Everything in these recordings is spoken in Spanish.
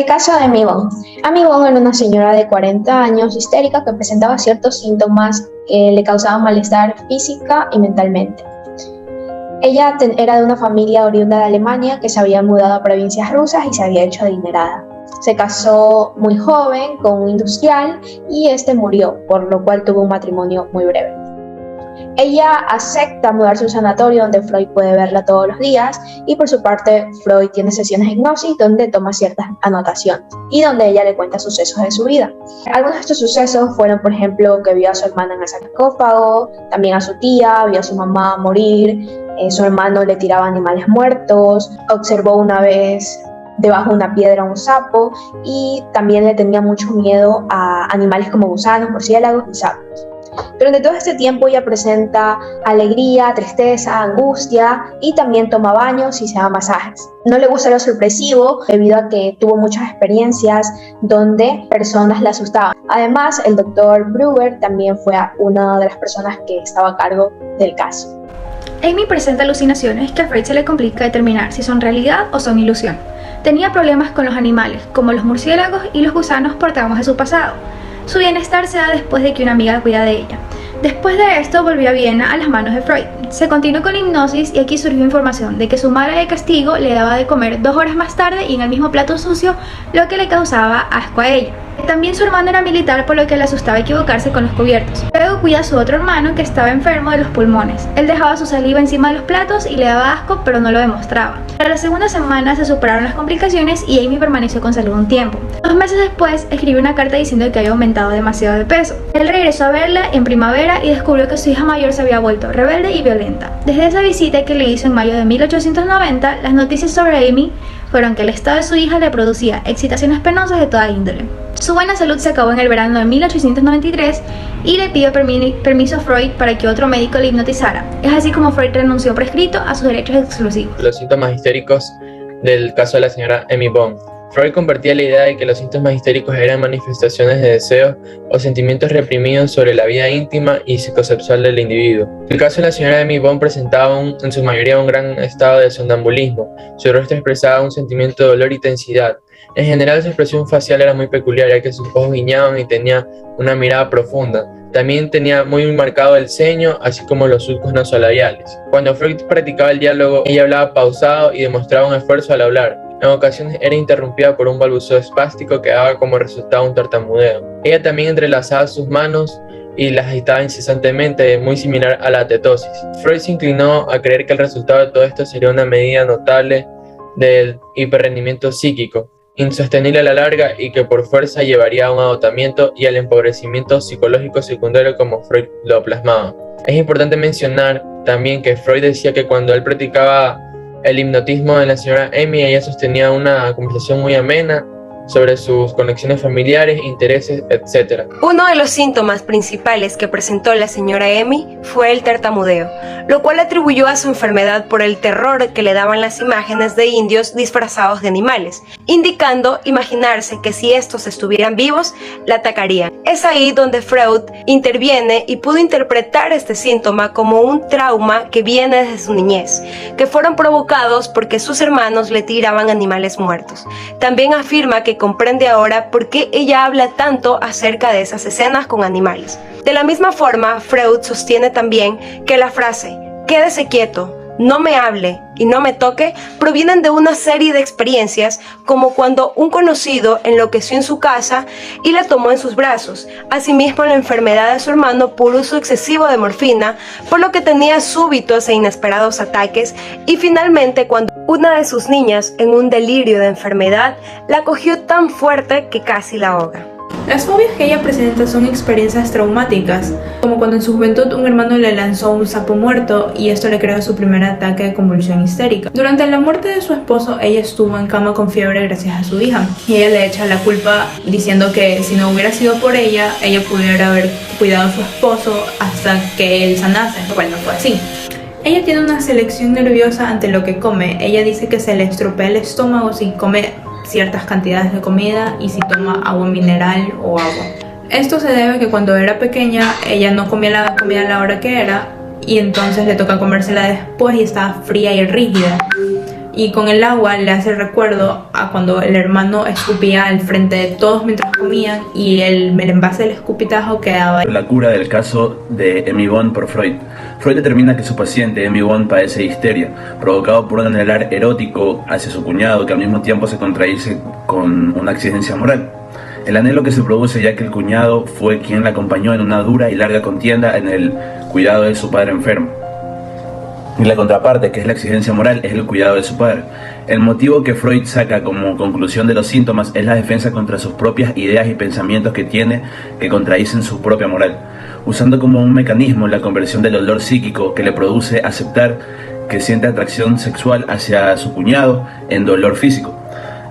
El caso de Amy Bond. Amy Bond era una señora de 40 años histérica que presentaba ciertos síntomas que le causaban malestar física y mentalmente. Ella era de una familia oriunda de Alemania que se había mudado a provincias rusas y se había hecho adinerada. Se casó muy joven con un industrial y este murió, por lo cual tuvo un matrimonio muy breve. Ella acepta mudarse a un sanatorio donde Freud puede verla todos los días y por su parte Freud tiene sesiones de hipnosis donde toma ciertas anotaciones y donde ella le cuenta sucesos de su vida. Algunos de estos sucesos fueron, por ejemplo, que vio a su hermana en el sarcófago, también a su tía, vio a su mamá morir, su hermano le tiraba animales muertos, observó una vez debajo de una piedra un sapo y también le tenía mucho miedo a animales como gusanos, murciélagos y sapos. Durante todo este tiempo ella presenta alegría, tristeza, angustia y también toma baños y se da masajes. No le gusta lo sorpresivo debido a que tuvo muchas experiencias donde personas la asustaban. Además, el doctor Brewer también fue una de las personas que estaba a cargo del caso. Amy presenta alucinaciones que a Freud se le complica determinar si son realidad o son ilusión. Tenía problemas con los animales, como los murciélagos y los gusanos por traumas de su pasado. Su bienestar se da después de que una amiga cuida de ella. Después de esto volvió a Viena a las manos de Freud. Se continuó con la hipnosis y aquí surgió información de que su madre de castigo le daba de comer 2 horas más tarde y en el mismo plato sucio, lo que le causaba asco a ella. También su hermano era militar, por lo que le asustaba equivocarse con los cubiertos. Luego cuida a su otro hermano que estaba enfermo de los pulmones. Él dejaba su saliva encima de los platos y le daba asco, pero no lo demostraba. Para la segunda semana se superaron las complicaciones y Amy permaneció con salud un tiempo. 2 meses después escribió una carta diciendo que había aumentado demasiado de peso. Él regresó a verla en primavera y descubrió que su hija mayor se había vuelto rebelde y violenta. Desde esa visita que le hizo en mayo de 1890, las noticias sobre Amy fueron que el estado de su hija le producía excitaciones penosas de toda índole. Su buena salud se acabó en el verano de 1893 y le pidió permiso a Freud para que otro médico le hipnotizara. Es así como Freud renunció por escrito a sus derechos exclusivos. Los síntomas histéricos del caso de la señora Amy Bond. Freud compartía la idea de que los síntomas histéricos eran manifestaciones de deseos o sentimientos reprimidos sobre la vida íntima y psicosexual del individuo. El caso de la señora Amy Bond presentaba en su mayoría un gran estado de sonambulismo. Su rostro expresaba un sentimiento de dolor y tensidad. En general, su expresión facial era muy peculiar, ya que sus ojos guiñaban y tenía una mirada profunda. También tenía muy marcado el ceño, así como los surcos nasolabiales. Cuando Freud practicaba el diálogo, ella hablaba pausado y demostraba un esfuerzo al hablar. En ocasiones era interrumpida por un balbuceo espástico que daba como resultado un tartamudeo. Ella también entrelazaba sus manos y las agitaba incesantemente, muy similar a la tetosis. Freud se inclinó a creer que el resultado de todo esto sería una medida notable del hiperrendimiento psíquico, insostenible a la larga y que por fuerza llevaría a un agotamiento y al empobrecimiento psicológico secundario como Freud lo plasmaba. Es importante mencionar también que Freud decía que cuando él practicaba el hipnotismo de la señora Amy, ella sostenía una conversación muy amena sobre sus conexiones familiares, intereses, etc. Uno de los síntomas principales que presentó la señora Amy fue el tartamudeo, lo cual atribuyó a su enfermedad por el terror que le daban las imágenes de indios disfrazados de animales, indicando imaginarse que si estos estuvieran vivos, la atacarían. Es ahí donde Freud interviene y pudo interpretar este síntoma como un trauma que viene desde su niñez, que fueron provocados porque sus hermanos le tiraban animales muertos. También afirma que comprende ahora por qué ella habla tanto acerca de esas escenas con animales. De la misma forma, Freud sostiene también que la frase "quédese quieto, no me hable y no me toque" provienen de una serie de experiencias, como cuando un conocido enloqueció en su casa y la tomó en sus brazos. Asimismo, la enfermedad de su hermano por uso excesivo de morfina, por lo que tenía súbitos e inesperados ataques, y finalmente cuando una de sus niñas, en un delirio de enfermedad, la cogió tan fuerte que casi la ahoga. Las fobias que ella presenta son experiencias traumáticas, como cuando en su juventud un hermano le lanzó un sapo muerto y esto le creó su primer ataque de convulsión histérica. Durante la muerte de su esposo, ella estuvo en cama con fiebre gracias a su hija, y ella le echa la culpa diciendo que si no hubiera sido por ella pudiera haber cuidado a su esposo hasta que él sanase, lo cual no fue así. Ella tiene una selección nerviosa ante lo que come. Ella dice que se le estropea el estómago si come ciertas cantidades de comida y si toma agua mineral o agua. Esto se debe a que cuando era pequeña ella no comía la comida a la hora que era y entonces le toca comérsela después y estaba fría y rígida. y con el agua le hace recuerdo a cuando el hermano escupía al frente de todos mientras comían y el envase del escupitajo quedaba ahí. La cura del caso de Emmy Bond por Freud. Freud determina que su paciente Emmy Bond padece de histeria, provocado por un anhelar erótico hacia su cuñado que al mismo tiempo se contradice con una exigencia moral. El anhelo que se produce ya que el cuñado fue quien la acompañó en una dura y larga contienda en el cuidado de su padre enfermo. Y la contraparte, que es la exigencia moral, es el cuidado de su padre. El motivo que Freud saca como conclusión de los síntomas es la defensa contra sus propias ideas y pensamientos que tiene que contradicen su propia moral, usando como un mecanismo la conversión del dolor psíquico que le produce aceptar que siente atracción sexual hacia su cuñado en dolor físico.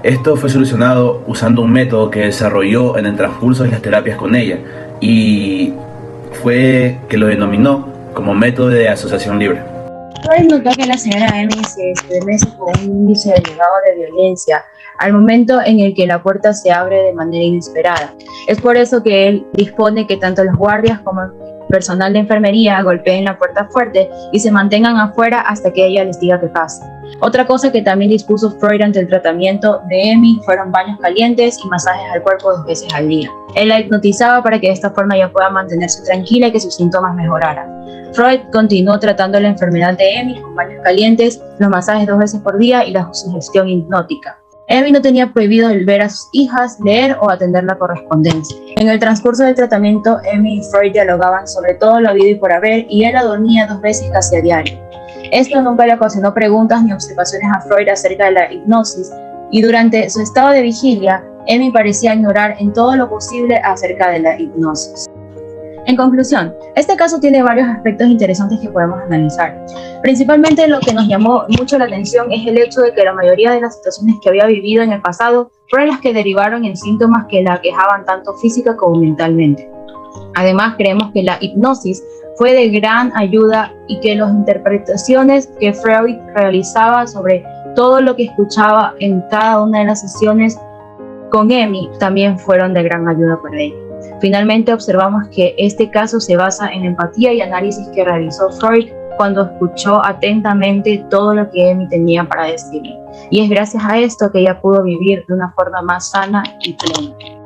Esto fue solucionado usando un método que desarrolló en el transcurso de las terapias con ella y fue que lo denominó como método de asociación libre. Freud notó que la señora Emmy se estremece con un índice elevado de violencia al momento en el que la puerta se abre de manera inesperada. Es por eso que él dispone que tanto los guardias como el personal de enfermería golpeen la puerta fuerte y se mantengan afuera hasta que ella les diga que pase. Otra cosa que también dispuso Freud ante el tratamiento de Emmy fueron baños calientes y masajes al cuerpo 2 veces al día. Él la hipnotizaba para que de esta forma ella pueda mantenerse tranquila y que sus síntomas mejoraran. Freud continuó tratando la enfermedad de Emmy con baños calientes, los masajes 2 veces por día y la sugestión hipnótica. Emmy no tenía prohibido el ver a sus hijas, leer o atender la correspondencia. En el transcurso del tratamiento, Emmy y Freud dialogaban sobre todo lo habido y por haber y él la dormía 2 veces casi a diario. Esto nunca le ocasionó preguntas ni observaciones a Freud acerca de la hipnosis y durante su estado de vigilia, Emmy parecía ignorar en todo lo posible acerca de la hipnosis. En conclusión, este caso tiene varios aspectos interesantes que podemos analizar. Principalmente lo que nos llamó mucho la atención es el hecho de que la mayoría de las situaciones que había vivido en el pasado fueron las que derivaron en síntomas que la aquejaban tanto física como mentalmente. Además, creemos que la hipnosis fue de gran ayuda y que las interpretaciones que Freud realizaba sobre todo lo que escuchaba en cada una de las sesiones con Emmy también fueron de gran ayuda para ella. Finalmente observamos que este caso se basa en la empatía y análisis que realizó Freud cuando escuchó atentamente todo lo que Emmy tenía para decirle. Y es gracias a esto que ella pudo vivir de una forma más sana y plena.